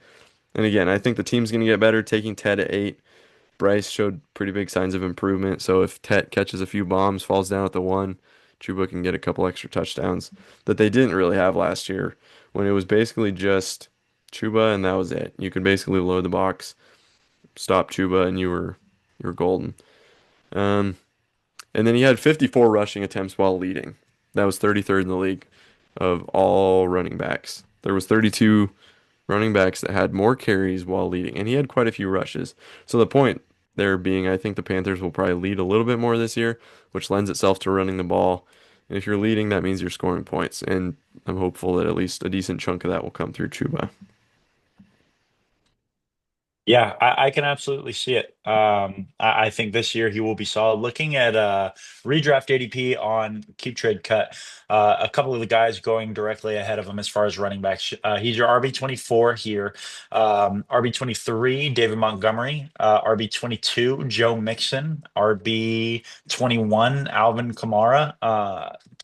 S1: And again, I think the team's gonna get better taking Ted at 8. Bryce showed pretty big signs of improvement. So if Ted catches a few bombs, falls down at the one, Chuba can get a couple extra touchdowns that they didn't really have last year when it was basically just Chuba and that was it. You could basically load the box, stop Chuba, and you were golden. Um, and then he had 54 rushing attempts while leading. That was 33rd in the league of all running backs. There was 32 running backs that had more carries while leading, and he had quite a few rushes. So the point there being, I think the Panthers will probably lead a little bit more this year, which lends itself to running the ball. And if you're leading, that means you're scoring points, and I'm hopeful that at least a decent chunk of that will come through Chuba.
S2: Yeah, I can absolutely see it. I think this year he will be solid. Looking at redraft ADP on Keep Trade Cut, a couple of the guys going directly ahead of him as far as running backs. He's your RB 24 here. RB 23, David Montgomery. RB 22, Joe Mixon. RB 21, Alvin Kamara.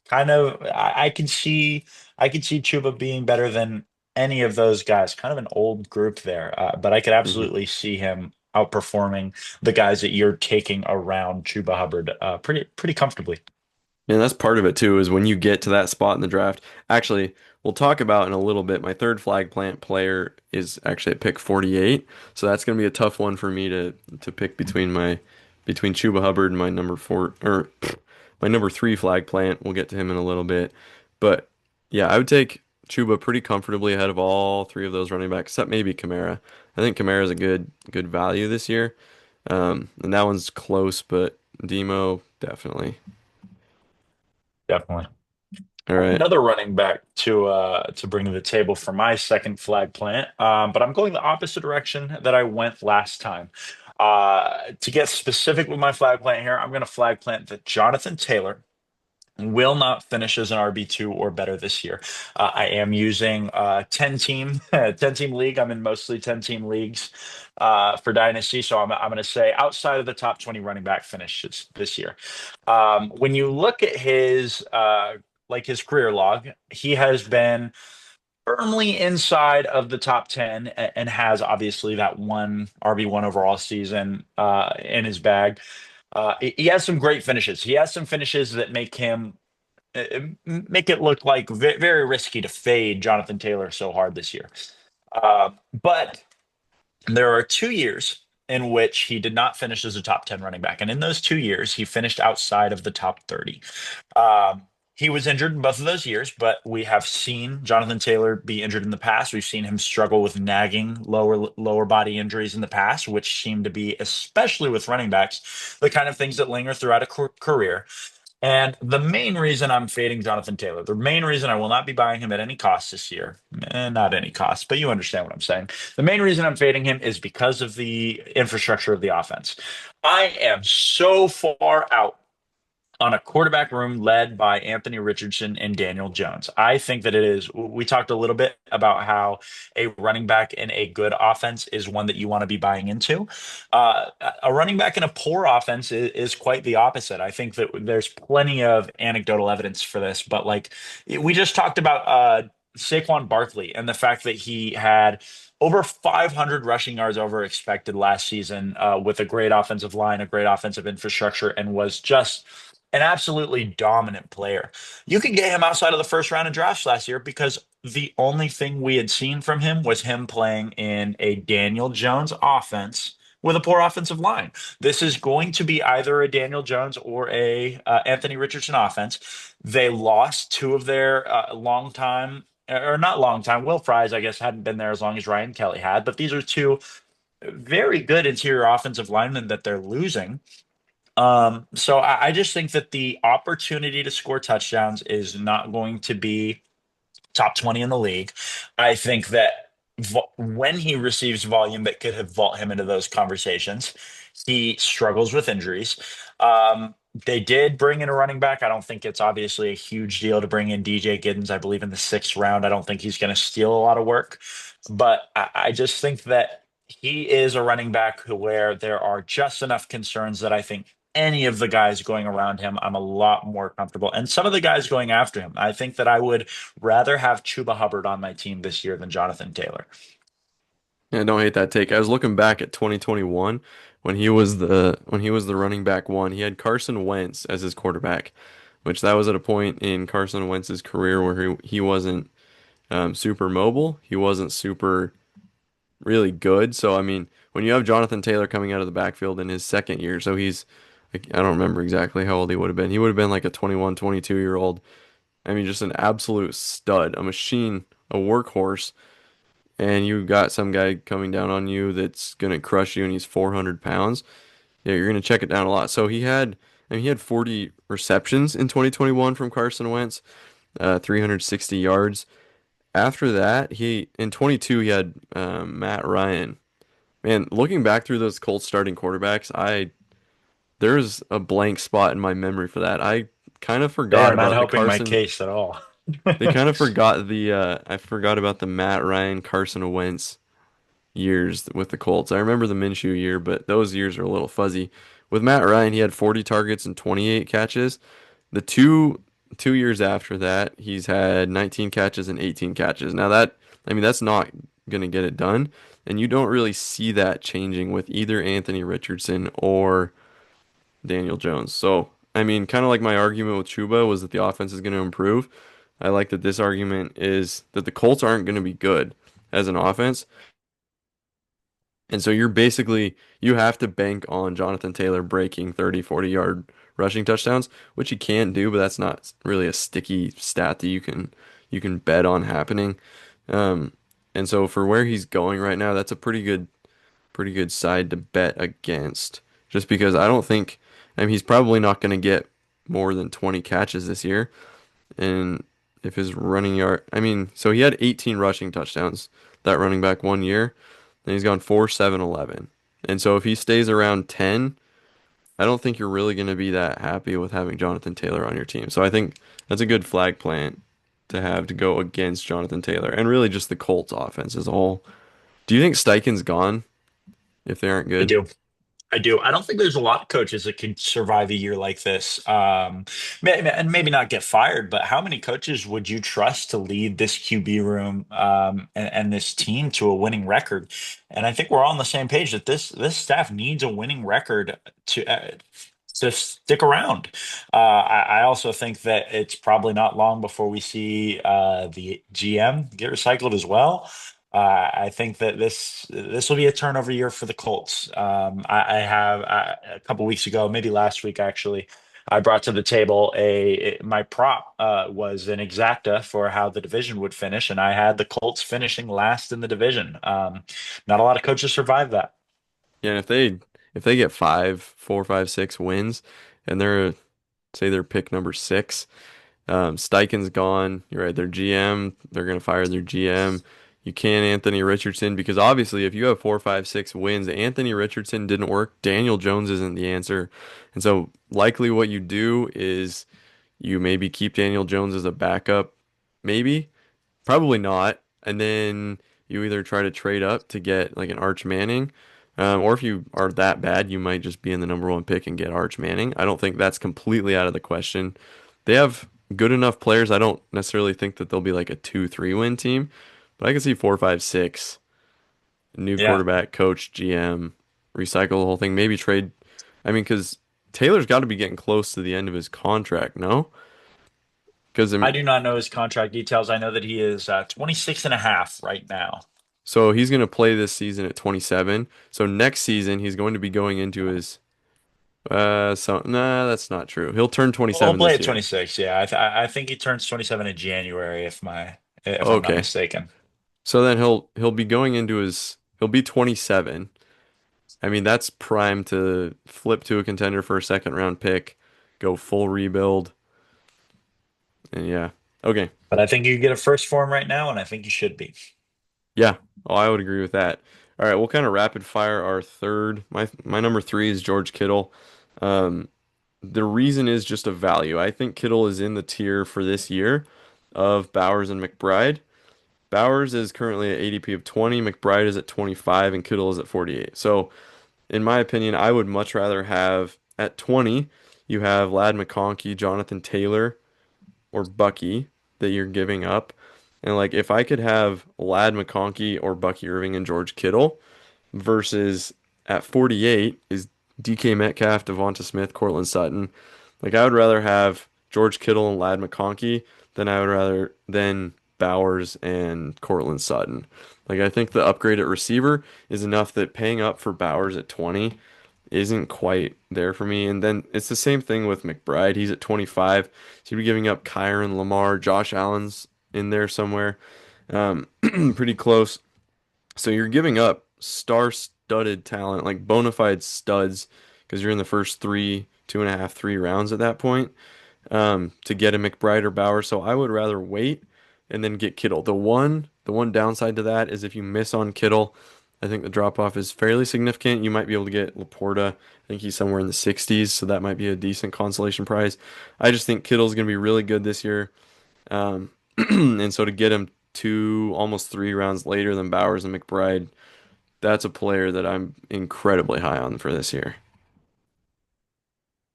S2: Kind of, I can see Chuba being better than any of those guys. Kind of an old group there, but I could
S1: Mhm.
S2: absolutely see him outperforming the guys that you're taking around Chuba Hubbard pretty comfortably.
S1: And that's part of it too, is when you get to that spot in the draft. Actually, we'll talk about in a little bit. My third flag plant player is actually at pick 48. So that's going to be a tough one for me to pick between Chuba Hubbard and my number four or my number three flag plant. We'll get to him in a little bit. But yeah, I would take Chuba pretty comfortably ahead of all three of those running backs, except maybe Kamara. I think Kamara is a good value this year. And that one's close, but Demo definitely.
S2: Definitely.
S1: All right.
S2: Another running back to bring to the table for my second flag plant, but I'm going the opposite direction that I went last time. To get specific with my flag plant here, I'm going to flag plant that Jonathan Taylor will not finish as an RB2 or better this year. I am using 10 team 10 team league. I'm in mostly 10 team leagues for dynasty, so I'm going to say outside of the top 20 running back finishes this year. When you look at his like his career log, he has been firmly inside of the top 10 and has obviously that one RB1 overall season in his bag. He has some great finishes. He has some finishes that make it look like very risky to fade Jonathan Taylor so hard this year. But there are 2 years in which he did not finish as a top 10 running back. And in those 2 years, he finished outside of the top 30. He was injured in both of those years, but we have seen Jonathan Taylor be injured in the past. We've seen him struggle with nagging lower body injuries in the past, which seem to be, especially with running backs, the kind of things that linger throughout a career. And the main reason I'm fading Jonathan Taylor, the main reason I will not be buying him at any cost this year, not any cost, but you understand what I'm saying. The main reason I'm fading him is because of the infrastructure of the offense. I am so far out on a quarterback room led by Anthony Richardson and Daniel Jones. I think that it is. We talked a little bit about how a running back in a good offense is one that you want to be buying into. A running back in a poor offense is quite the opposite. I think that there's plenty of anecdotal evidence for this, but like we just talked about Saquon Barkley and the fact that he had over 500 rushing yards over expected last season with a great offensive line, a great offensive infrastructure, and was just an absolutely dominant player. You could get him outside of the first round of drafts last year because the only thing we had seen from him was him playing in a Daniel Jones offense with a poor offensive line. This is going to be either a Daniel Jones or a Anthony Richardson offense. They lost two of their long time, or not long time. Will Fries, I guess, hadn't been there as long as Ryan Kelly had, but these are two very good interior offensive linemen that they're losing. So I just think that the opportunity to score touchdowns is not going to be top 20 in the league. I think that when he receives volume that could have vault him into those conversations, he struggles with injuries. They did bring in a running back. I don't think it's obviously a huge deal to bring in DJ Giddens, I believe, in the sixth round. I don't think he's going to steal a lot of work, but I just think that he is a running back where there are just enough concerns that I think any of the guys going around him, I'm a lot more comfortable. And some of the guys going after him, I think that I would rather have Chuba Hubbard on my team this year than Jonathan Taylor.
S1: Yeah, I don't hate that take. I was looking back at 2021 when he was the running back one. He had Carson Wentz as his quarterback, which that was at a point in Carson Wentz's career where he wasn't super mobile. He wasn't super really good. So I mean, when you have Jonathan Taylor coming out of the backfield in his second year, so he's like, I don't remember exactly how old he would have been. He would have been like a 21, 22-year-old. I mean, just an absolute stud, a machine, a workhorse. And you got some guy coming down on you that's gonna crush you, and he's 400 pounds. Yeah, you're gonna check it down a lot. So he had 40 receptions in 2021 from Carson Wentz, 360 yards. After that, he in 22 he had Matt Ryan. Man, looking back through those Colts starting quarterbacks, there's a blank spot in my memory for that. I kind of
S2: Yeah,
S1: forgot
S2: not
S1: about the
S2: helping my
S1: Carson.
S2: case at all.
S1: They kind of forgot the I forgot about the Matt Ryan Carson Wentz years with the Colts. I remember the Minshew year, but those years are a little fuzzy. With Matt Ryan, he had 40 targets and 28 catches. The two years after that, he's had 19 catches and 18 catches. Now that I mean that's not gonna get it done, and you don't really see that changing with either Anthony Richardson or Daniel Jones. So I mean, kind of like my argument with Chuba was that the offense is going to improve. I like that this argument is that the Colts aren't going to be good as an offense. And so you have to bank on Jonathan Taylor breaking 30, 40-yard rushing touchdowns, which he can do, but that's not really a sticky stat that you can bet on happening. Um, and so for where he's going right now, that's a pretty good side to bet against. Just because I mean he's probably not going to get more than 20 catches this year. And if his running yard, I mean, so he had 18 rushing touchdowns that running back one year. And he's gone 4, 7, 11. And so if he stays around 10, I don't think you're really going to be that happy with having Jonathan Taylor on your team. So I think that's a good flag plant to have to go against Jonathan Taylor and really just the Colts offense as a whole. Do you think Steichen's gone if they aren't
S2: I
S1: good?
S2: do. I do. I don't think there's a lot of coaches that can survive a year like this, and maybe not get fired. But how many coaches would you trust to lead this QB room and this team to a winning record? And I think we're all on the same page that this staff needs a winning record to stick around. I also think that it's probably not long before we see the GM get recycled as well. I think that this will be a turnover year for the Colts. I have a couple weeks ago, maybe last week actually, I brought to the table my prop was an exacta for how the division would finish, and I had the Colts finishing last in the division. Not a lot of coaches survive that.
S1: Yeah, and if they get 4, 5, 6 wins, and they're say they're pick number 6. Steichen's gone. You're right. Their GM, they're going to fire their GM. You can't Anthony Richardson because obviously, if you have 4, 5, 6 wins, Anthony Richardson didn't work. Daniel Jones isn't the answer. And so, likely what you do is you maybe keep Daniel Jones as a backup, maybe. Probably not. And then you either try to trade up to get like an Arch Manning, or if you are that bad, you might just be in the number 1 pick and get Arch Manning. I don't think that's completely out of the question. They have good enough players. I don't necessarily think that they'll be like a 2, 3 win team, but I can see 4, 5, 6. New
S2: Yeah,
S1: quarterback, coach, GM, recycle the whole thing. Maybe trade. I mean, because Taylor's got to be getting close to the end of his contract, no? Because
S2: I do not know his contract details. I know that he is 26 and a half right now.
S1: so he's going to play this season at 27. So next season he's going to be going into his so nah, that's not true. He'll turn
S2: Well, he'll
S1: 27
S2: play
S1: this
S2: at
S1: year.
S2: 26. Yeah, I think he turns 27 in January if I'm not
S1: Okay.
S2: mistaken.
S1: So then he'll be going into his he'll be 27. I mean, that's prime to flip to a contender for a second round pick, go full rebuild, and yeah. Okay.
S2: But I think you get a first for him right now, and I think you should be.
S1: Yeah. Oh, I would agree with that. All right, we'll kind of rapid fire our third. My number 3 is George Kittle. Um, The reason is just a value. I think Kittle is in the tier for this year of Bowers and McBride. Bowers is currently at ADP of 20, McBride is at 25, and Kittle is at 48. So, in my opinion, I would much rather have at 20, you have Lad McConkey, Jonathan Taylor, or Bucky that you're giving up. And like if I could have Lad McConkey or Bucky Irving and George Kittle versus at 48 is DK Metcalf, Devonta Smith, Cortland Sutton. Like I would rather have George Kittle and Lad McConkey than Bowers and Cortland Sutton. Like I think the upgrade at receiver is enough that paying up for Bowers at 20 isn't quite there for me. And then it's the same thing with McBride. He's at 25. So you're giving up Kyron, Lamar, Josh Allen's in there somewhere. Pretty close. So you're giving up star-studded talent, like bona fide studs, because you're in the first 2.5, 3 rounds at that point, to get a McBride or Bauer. So I would rather wait and then get Kittle. The one downside to that is if you miss on Kittle, I think the drop off is fairly significant. You might be able to get Laporta. I think he's somewhere in the 60s, so that might be a decent consolation prize. I just think Kittle's going to be really good this year. And so to get him 2, almost 3 rounds later than Bowers and McBride, that's a player that I'm incredibly high on for this year.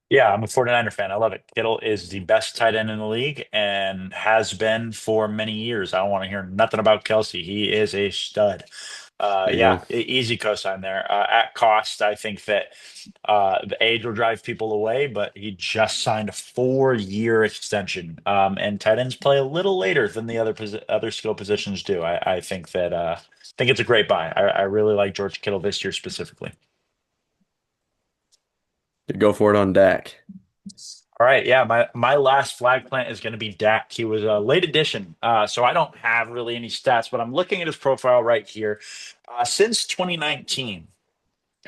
S2: Yeah, I'm a 49er fan. I love it. Kittle is the best tight end in the league and has been for many years. I don't want to hear nothing about Kelsey. He is a stud.
S1: There you
S2: Yeah,
S1: go.
S2: easy cosign there. At cost, I think that the age will drive people away, but he just signed a 4-year extension. And tight ends play a little later than the other skill positions do. I think that think it's a great buy. I really like George Kittle this year specifically.
S1: You go for it on Dak.
S2: All right, yeah, my last flag plant is going to be Dak. He was a late addition, so I don't have really any stats, but I'm looking at his profile right here. Since 2019,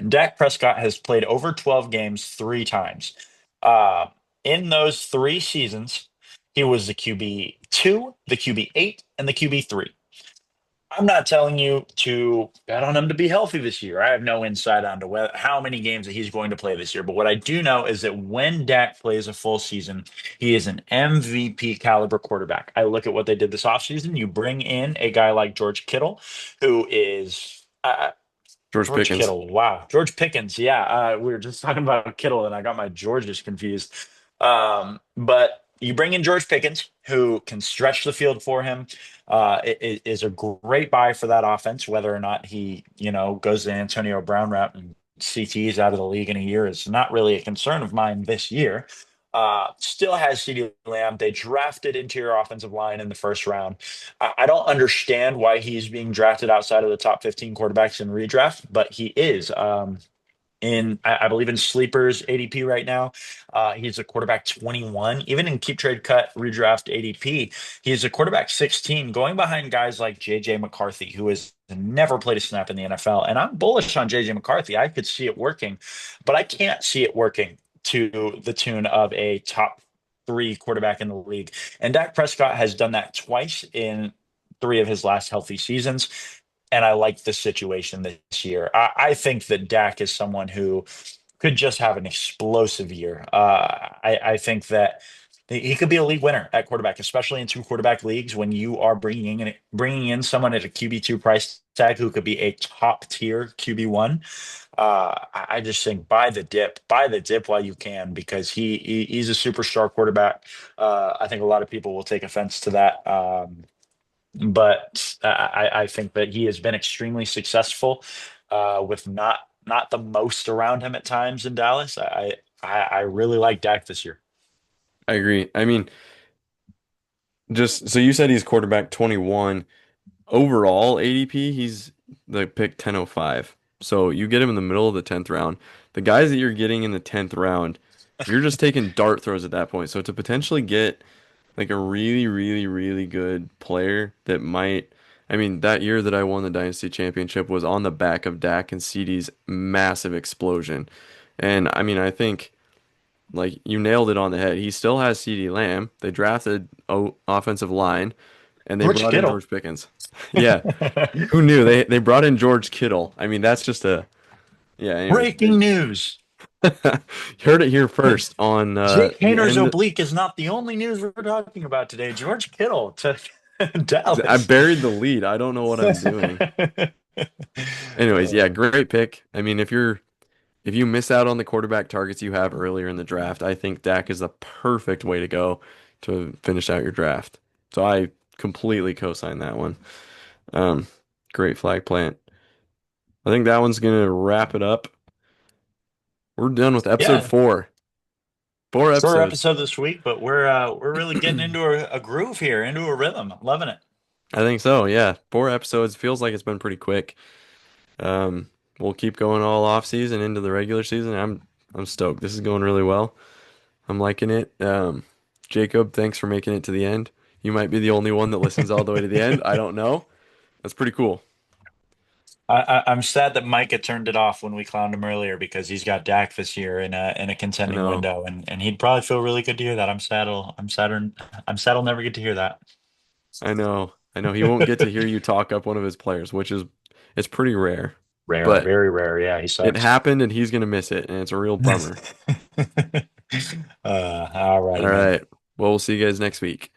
S2: Dak Prescott has played over 12 games 3 times. Uh, in those 3 seasons, he was the QB2, the QB8, and the QB3. I'm not telling you to bet on him to be healthy this year. I have no insight onto how many games that he's going to play this year. But what I do know is that when Dak plays a full season, he is an MVP caliber quarterback. I look at what they did this offseason. You bring in a guy like George Kittle, who is
S1: George
S2: George
S1: Pickens.
S2: Kittle. Wow. George Pickens. Yeah. We were just talking about Kittle and I got my Georges confused. But you bring in George Pickens, who can stretch the field for him. It is a great buy for that offense, whether or not he, goes the Antonio Brown route and CT's out of the league in a year is not really a concern of mine this year. Still has CeeDee Lamb. They drafted interior offensive line in the first round. I don't understand why he's being drafted outside of the top 15 quarterbacks in redraft, but he is. I believe in sleepers ADP right now. He's a quarterback 21. Even in keep trade cut redraft ADP, he's a quarterback 16, going behind guys like JJ McCarthy, who has never played a snap in the NFL. And I'm bullish on JJ McCarthy. I could see it working, but I can't see it working to the tune of a top three quarterback in the league. And Dak Prescott has done that twice in three of his last healthy seasons. And I like the situation this year. I think that Dak is someone who could just have an explosive year. I think that he could be a league winner at quarterback, especially in two quarterback leagues when you are bringing in someone at a QB2 price tag who could be a top tier QB1. I just think buy the dip while you can because he's a superstar quarterback. I think a lot of people will take offense to that. But I think that he has been extremely successful with not the most around him at times in Dallas. I really like Dak this year.
S1: I agree. I mean, just so you said he's quarterback 21. Overall ADP, he's the pick 1005. So you get him in the middle of the 10th round. The guys that you're getting in the 10th round, you're just taking dart throws at that point. So to potentially get like a really, really, really good player that might, I mean, that year that I won the Dynasty Championship was on the back of Dak and CD's massive explosion. And I mean, I think like you nailed it on the head. He still has CD Lamb. They drafted offensive line and they
S2: George
S1: brought in
S2: Kittle.
S1: George Pickens. Yeah. Who knew? They brought in George Kittle. I mean, that's just a yeah, anyways.
S2: Breaking news.
S1: You heard it here first on
S2: Jake
S1: the
S2: Hayner's
S1: end.
S2: oblique is not the only news we're talking about today. George Kittle to
S1: I
S2: Dallas.
S1: buried the lead. I don't know what I'm doing. Anyways, yeah,
S2: Uh,
S1: great pick. I mean, if you miss out on the quarterback targets you have earlier in the draft, I think Dak is the perfect way to go to finish out your draft. So I completely co-sign that one. Um, great flag plant. I think that one's gonna wrap it up. We're done with episode
S2: yeah,
S1: 4. 4
S2: shorter
S1: episodes.
S2: episode this week, but we're really getting into a groove here, into a rhythm. I'm loving it.
S1: I think so, yeah. 4 episodes feels like it's been pretty quick. Um, we'll keep going all off season into the regular season. I'm stoked. This is going really well. I'm liking it. Jacob, thanks for making it to the end. You might be the only one that listens all the way to the end. I don't know. That's pretty cool.
S2: I'm sad that Micah turned it off when we clowned him earlier because he's got Dak this year in a
S1: I
S2: contending
S1: know.
S2: window, and he'd probably feel really good to hear that. I'm sad I'll never get to hear that.
S1: I know. I know he won't get to hear you talk up one of his players, which is it's pretty rare.
S2: Rare,
S1: But
S2: very rare. Yeah, he
S1: it
S2: sucks.
S1: happened and he's gonna miss it, and it's a real bummer.
S2: All righty,
S1: All
S2: man.
S1: right. Well, we'll see you guys next week.